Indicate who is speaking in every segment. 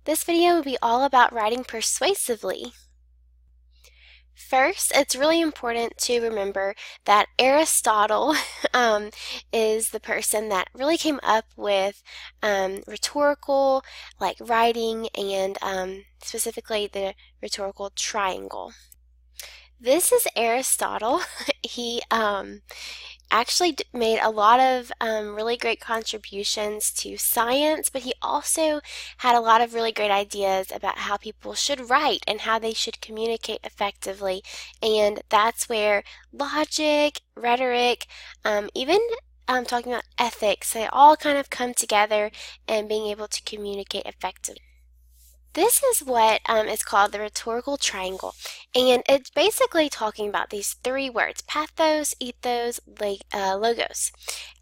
Speaker 1: This video will be all about writing persuasively. First, it's really important to remember that Aristotle is the person that really came up with rhetorical writing and specifically the rhetorical triangle. This is Aristotle. He actually made a lot of really great contributions to science, but he also had a lot of really great ideas about how people should write and how they should communicate effectively. And that's where logic, rhetoric, even talking about ethics, they all kind of come together and being able to communicate effectively. This is what is called the rhetorical triangle, and it's basically talking about these three words: pathos, ethos, logos.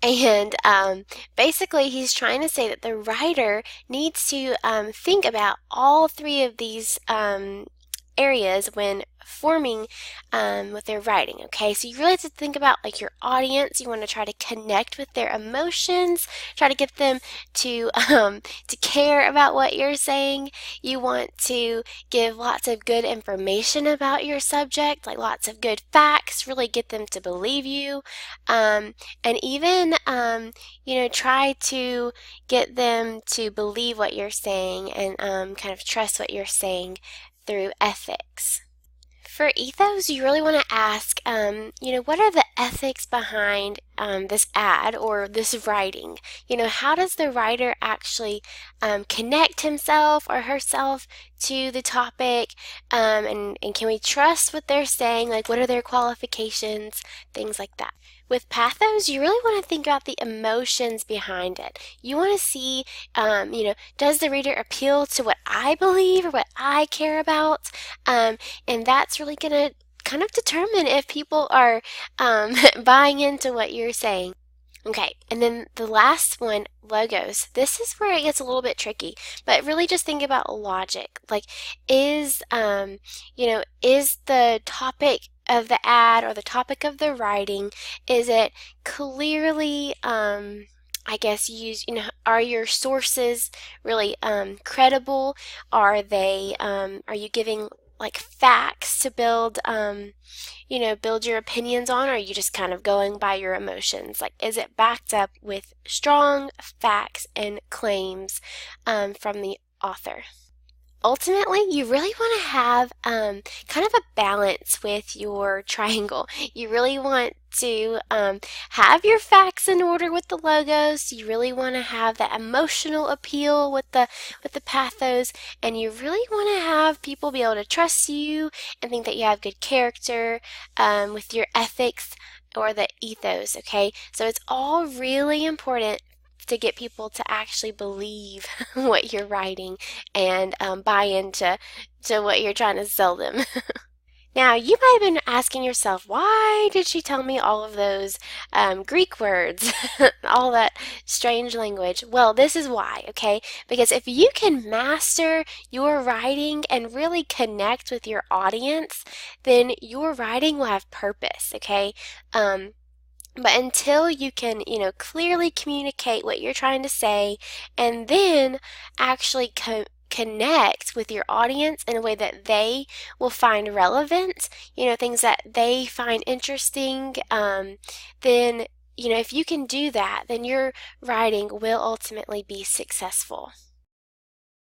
Speaker 1: And basically he's trying to say that the writer needs to think about all three of these areas when forming what they're writing. Okay, so you really have to think about your audience. You want to try to connect with their emotions, try to get them to care about what you're saying. You want to give lots of good information about your subject, like lots of good facts, really get them to believe you, and even try to get them to believe what you're saying and kind of trust what you're saying through ethics. For ethos, you really want to ask, what are the ethics behind this ad or this writing? How does the writer actually connect himself or herself to the topic? And can we trust what they're saying? What are their qualifications? Things like that. With pathos, you really want to think about the emotions behind it. You want to see, does the reader appeal to what I believe or what I care about? And that's really going to kind of determine if people are buying into what you're saying. Okay, and then the last one, logos. This is where it gets a little bit tricky, but really just think about logic. Is the topic of the ad or the topic of the writing, is it clearly are your sources really credible? Are you giving facts to build build your opinions on, or are you just kind of going by your emotions? Is it backed up with strong facts and claims from the author? Ultimately, you really want to have kind of a balance with your triangle. You really want to have your facts in order with the logos. You really want to have that emotional appeal with the pathos, and you really want to have people be able to trust you and think that you have good character with your ethics or the ethos. Okay, so it's all really important to get people to actually believe what you're writing and buy into what you're trying to sell them. Now, you might have been asking yourself, why did she tell me all of those Greek words, all that strange language? Well, this is why, okay? Because if you can master your writing and really connect with your audience, then your writing will have purpose, okay? But until you can, clearly communicate what you're trying to say and then actually connect with your audience in a way that they will find relevant, things that they find interesting, then, if you can do that, then your writing will ultimately be successful.